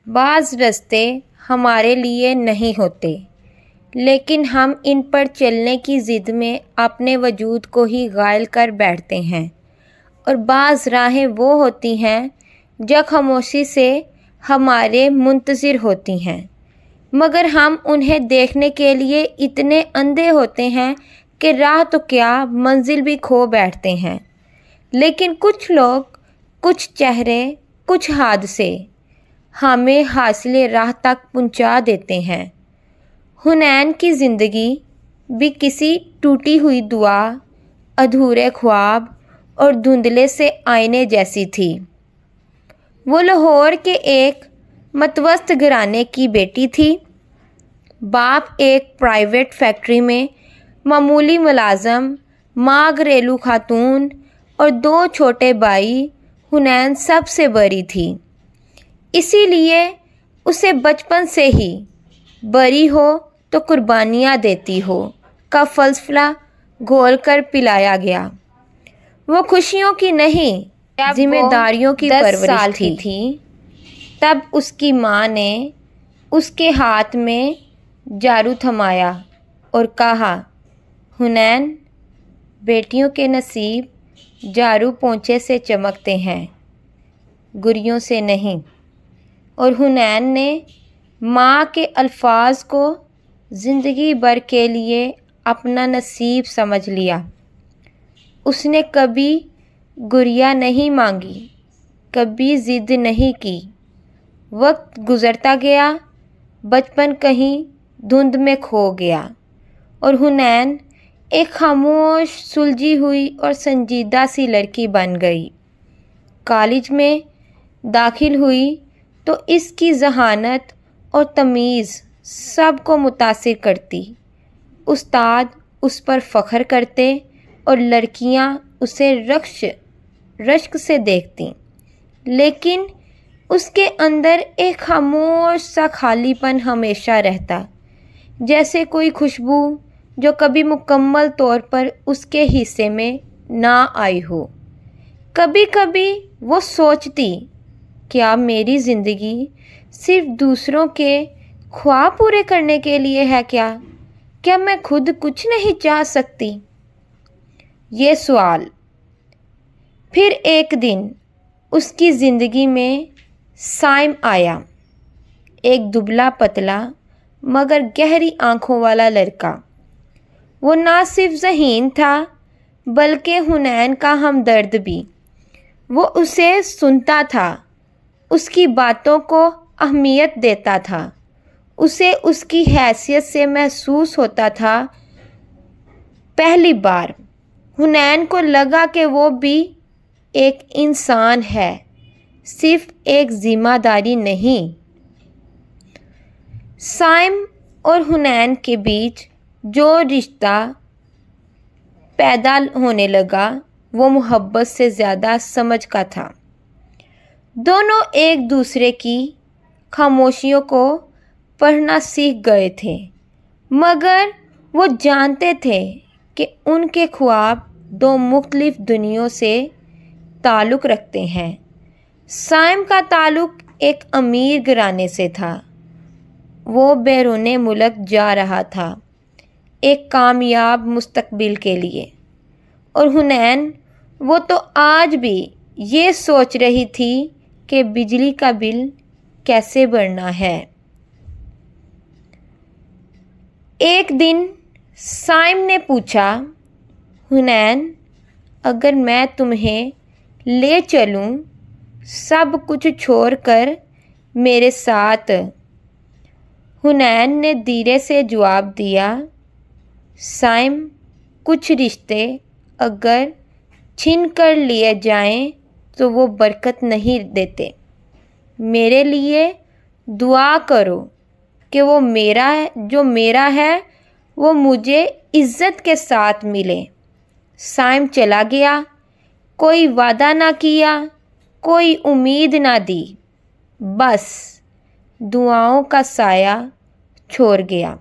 بعض راستے ہمارے لیے نہیں ہوتے، لیکن ہم ان پر چلنے کی ضد میں اپنے وجود کو ہی غائل کر بیٹھتے ہیں، اور بعض راہیں وہ ہوتی ہیں جو خاموشی سے ہمارے منتظر ہوتی ہیں، مگر ہم انہیں دیکھنے کے لیے اتنے اندھے ہوتے ہیں کہ راہ تو کیا منزل بھی کھو بیٹھتے ہیں۔ لیکن کچھ لوگ، کچھ چہرے، کچھ حادثے ہمیں حاصل راہ تک پہنچا دیتے ہیں۔ حنین کی زندگی بھی کسی ٹوٹی ہوئی دعا، ادھورے خواب اور دھندلے سے آئینے جیسی تھی۔ وہ لاہور کے ایک متوسط گھرانے کی بیٹی تھی۔ باپ ایک پرائیویٹ فیکٹری میں معمولی ملازم، ماں گھریلو خاتون اور 2 چھوٹے بھائی۔ حنین سب سے بڑی تھی، اسی لیے اسے بچپن سے ہی بڑی ہو تو قربانیاں دیتی ہو کا فلسفہ گھول کر پلایا گیا۔ وہ خوشیوں کی نہیں، ذمہ داریوں کی پرورش تھی۔ تب اس کی ماں نے اس کے ہاتھ میں جھاڑو تھمایا اور کہا، حنین، بیٹیوں کے نصیب جھاڑو پونچھے سے چمکتے ہیں، گریوں سے نہیں۔ اور حنین نے ماں کے الفاظ کو زندگی بھر کے لیے اپنا نصیب سمجھ لیا۔ اس نے کبھی گریا نہیں مانگی، کبھی ضد نہیں کی۔ وقت گزرتا گیا، بچپن کہیں دھند میں کھو گیا، اور حنین ایک خاموش، سلجھی ہوئی اور سنجیدہ سی لڑکی بن گئی۔ کالج میں داخل ہوئی تو اس کی ذہانت اور تمیز سب کو متاثر کرتی۔ استاد اس پر فخر کرتے اور لڑکیاں اسے رشک سے دیکھتیں، لیکن اس کے اندر ایک خاموش سا خالی پن ہمیشہ رہتا، جیسے کوئی خوشبو جو کبھی مکمل طور پر اس کے حصے میں نہ آئی ہو۔ کبھی کبھی وہ سوچتی، کیا میری زندگی صرف دوسروں کے خواب پورے کرنے کے لیے ہے؟ کیا میں خود کچھ نہیں چاہ سکتی؟ یہ سوال۔ پھر ایک دن اس کی زندگی میں سائم آیا، ایک دبلا پتلا مگر گہری آنکھوں والا لڑکا۔ وہ نہ صرف ذہین تھا بلکہ حنین کا ہمدرد بھی۔ وہ اسے سنتا تھا، اس کی باتوں کو اہمیت دیتا تھا، اسے اس کی حیثیت سے محسوس ہوتا تھا۔ پہلی بار حنین کو لگا کہ وہ بھی ایک انسان ہے، صرف ایک ذمہ داری نہیں۔ سائم اور حنین کے بیچ جو رشتہ پیدا ہونے لگا وہ محبت سے زیادہ سمجھ کا تھا۔ دونوں ایک دوسرے کی خاموشیوں کو پڑھنا سیکھ گئے تھے، مگر وہ جانتے تھے کہ ان کے خواب 2 مختلف دنیاوں سے تعلق رکھتے ہیں۔ سائم کا تعلق ایک امیر گھرانے سے تھا، وہ بیرون ملک جا رہا تھا ایک کامیاب مستقبل کے لیے، اور حنین، وہ تو آج بھی یہ سوچ رہی تھی کہ بجلی کا بل کیسے بھرنا ہے۔ ایک دن سائم نے پوچھا، حنین، اگر میں تمہیں لے چلوں سب کچھ چھوڑ کر میرے ساتھ؟ حنین نے دھیرے سے جواب دیا، سائم، کچھ رشتے اگر چھین کر لیے جائیں تو وہ برکت نہیں دیتے۔ میرے لیے دعا کرو کہ وہ جو میرا ہے وہ مجھے عزت کے ساتھ ملے۔ سائم چلا گیا، کوئی وعدہ نہ کیا، کوئی امید نہ دی، بس دعاؤں کا سایہ چھوڑ گیا۔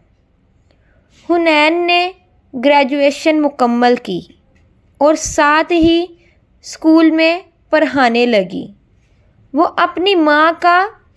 حنین نے گریجویشن مکمل کی اور ساتھ ہی اسکول میں پڑھانے لگی۔ وہ اپنی ماں کا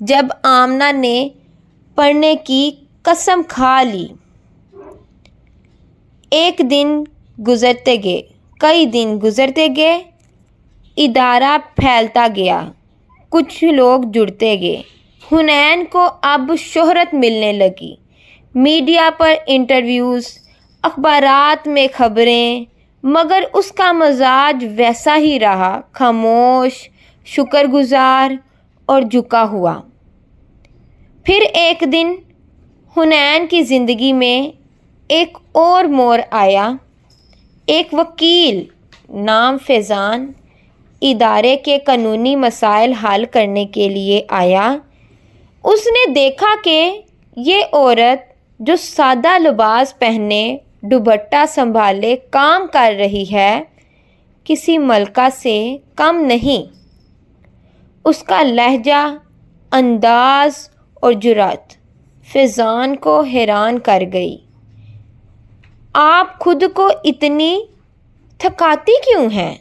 جب آمنہ نے پڑھنے کی قسم کھا لی۔ ایک دن گزرتے گئے، کئی دن گزرتے گئے، ادارہ پھیلتا گیا، کچھ لوگ جڑتے گئے۔ حنین کو اب شہرت ملنے لگی، میڈیا پر انٹرویوز، اخبارات میں خبریں، مگر اس کا مزاج ویسا ہی رہا، خاموش، شکر گزار اور جھکا ہوا۔ پھر ایک دن حنین کی زندگی میں ایک اور موڑ آیا۔ ایک وکیل نام فیضان ادارے کے قانونی مسائل حل کرنے کے لیے آیا۔ اس نے دیکھا کہ یہ عورت جو سادہ لباس پہنے، دوپٹہ سنبھالے کام کر رہی ہے، کسی ملکہ سے کم نہیں۔ اس کا لہجہ، انداز اور جرأت فیضان کو حیران کر گئی۔ آپ خود کو اتنی تھکاتی کیوں ہیں؟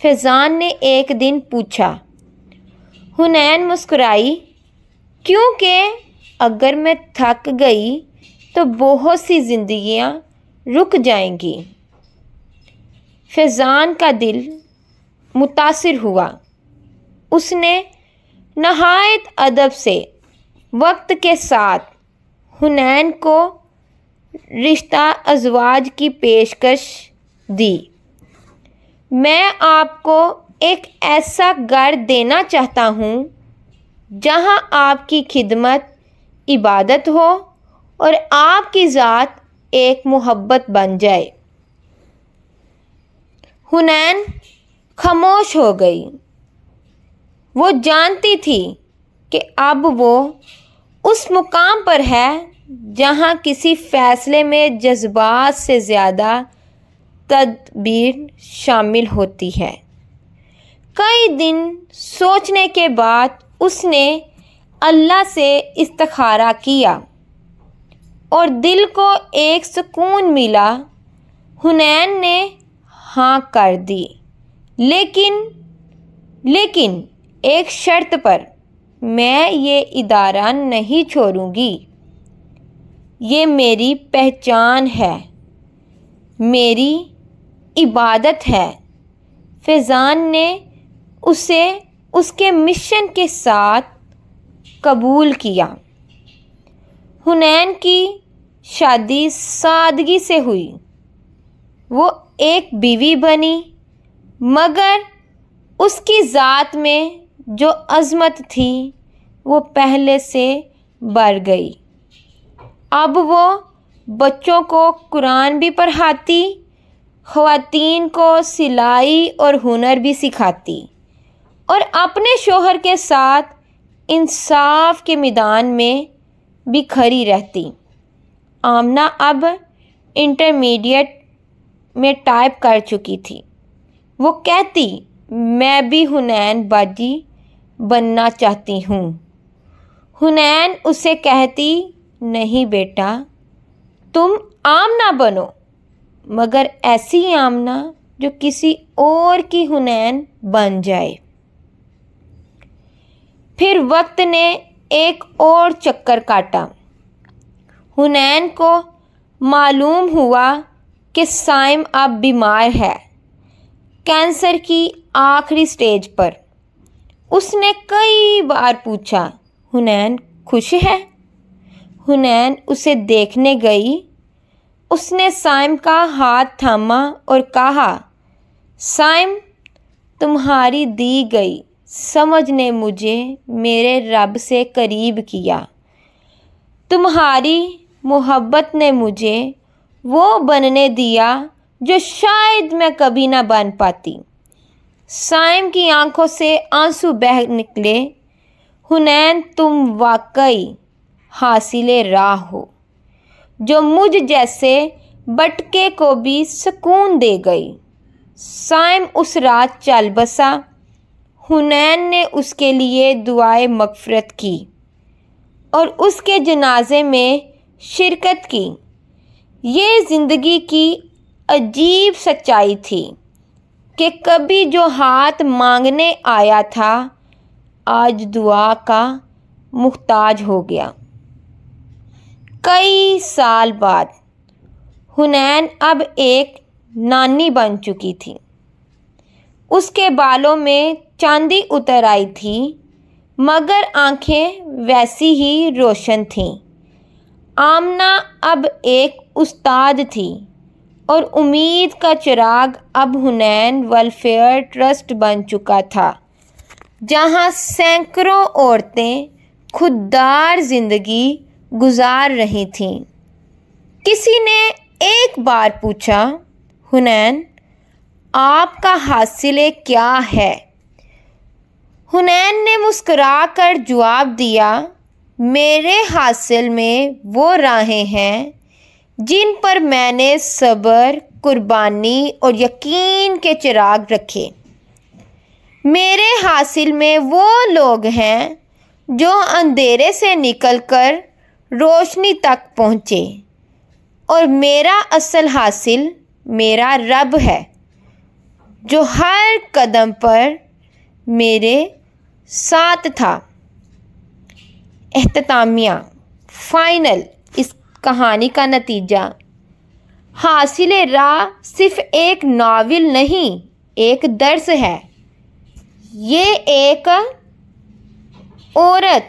فیضان نے ایک دن پوچھا۔ حنین مسکرائی، کیونکہ اگر میں تھک گئی تو بہت سی زندگیاں رک جائیں گی۔ فیضان کا دل متاثر ہوا۔ اس نے نہایت ادب سے وقت کے ساتھ حنین کو رشتہ ازواج کی پیشکش دی۔ میں آپ کو ایک ایسا گھر دینا چاہتا ہوں جہاں آپ کی خدمت عبادت ہو اور آپ کی ذات ایک محبت بن جائے۔ حنین خاموش ہو گئی۔ وہ جانتی تھی کہ اب وہ اس مقام پر ہے جہاں کسی فیصلے میں جذبات سے زیادہ تدبیر شامل ہوتی ہے۔ کئی دن سوچنے کے بعد اس نے اللہ سے استخارہ کیا اور دل کو ایک سکون ملا۔ حنین نے ہاں کر دی، لیکن ایک شرط پر، میں یہ ادارہ نہیں چھوڑوں گی، یہ میری پہچان ہے، میری عبادت ہے۔ فیضان نے اسے اس کے مشن کے ساتھ قبول کیا۔ حنین کی شادی سادگی سے ہوئی۔ وہ ایک بیوی بنی، مگر اس کی ذات میں جو عظمت تھی وہ پہلے سے بڑھ گئی۔ اب وہ بچوں کو قرآن بھی پڑھاتی، خواتین کو سلائی اور ہنر بھی سکھاتی، اور اپنے شوہر کے ساتھ انصاف کے میدان میں بھی کھڑی رہتی۔ آمنہ اب انٹرمیڈیٹ میں ٹاپ کر چکی تھی۔ وہ کہتی، میں بھی حنین باجی بننا چاہتی ہوں۔ حنین اسے کہتی، نہیں بیٹا، تم آمنہ بنو، مگر ایسی آمنہ جو کسی اور کی حنین بن جائے۔ پھر وقت نے ایک اور چکر کاٹا۔ حنین کو معلوم ہوا کہ سائم اب بیمار ہے، کینسر کی آخری سٹیج پر۔ اس نے کئی بار پوچھا، حنین خوش ہے؟ حنین اسے دیکھنے گئی۔ اس نے سائم کا ہاتھ تھاما اور کہا، سائم، تمہاری دی گئی سمجھ نے مجھے میرے رب سے قریب کیا۔ تمہاری محبت نے مجھے وہ بننے دیا جو شاید میں کبھی نہ بن پاتی۔ سائم کی آنکھوں سے آنسو بہہ نکلے۔ حنین، تم واقعی حاصل راہ ہو جو مجھ جیسے بٹکے کو بھی سکون دے گئی۔ سائم اس رات چل بسا۔ حنین نے اس کے لیے دعائے مغفرت کی اور اس کے جنازے میں شرکت کی۔ یہ زندگی کی عجیب سچائی تھی کہ کبھی جو ہاتھ مانگنے آیا تھا، آج دعا کا محتاج ہو گیا۔ کئی سال بعد حنین اب ایک نانی بن چکی تھی۔ اس کے بالوں میں چاندی اتر آئی تھی، مگر آنکھیں ویسی ہی روشن تھیں۔ آمنہ اب ایک استاد تھی اور امید کا چراغ اب حنین ویلفیئر ٹرسٹ بن چکا تھا، جہاں سینکڑوں عورتیں خوددار زندگی گزار رہی تھیں۔ کسی نے ایک بار پوچھا، حنین، آپ کا حاصل کیا ہے؟ حنین نے مسکرا کر جواب دیا، میرے حاصل میں وہ راہیں ہیں جن پر میں نے صبر، قربانی اور یقین کے چراغ رکھے۔ میرے حاصل میں وہ لوگ ہیں جو اندھیرے سے نکل کر روشنی تک پہنچے، اور میرا اصل حاصل میرا رب ہے، جو ہر قدم پر میرے ساتھ تھا۔ اختتامیہ، فائنل، اس کہانی کا نتیجہ: حاصل راہ صرف ایک ناول نہیں، ایک درس ہے۔ یہ ایک عورت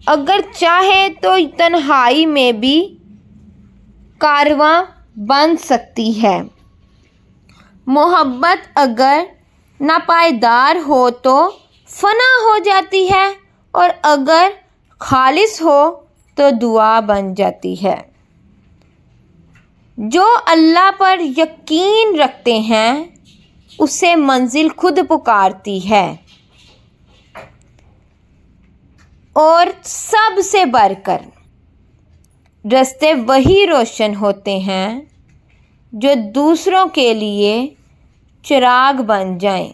اگر چاہے تو تنہائی میں بھی کارواں بن سکتی ہے۔ محبت اگر ناپائیدار ہو تو فنا ہو جاتی ہے، اور اگر خالص ہو تو دعا بن جاتی ہے۔ جو اللہ پر یقین رکھتے ہیں اسے منزل خود پکارتی ہے، اور سب سے بڑھ کر راستے وہی روشن ہوتے ہیں جو دوسروں کے لیے چراغ بن جائیں۔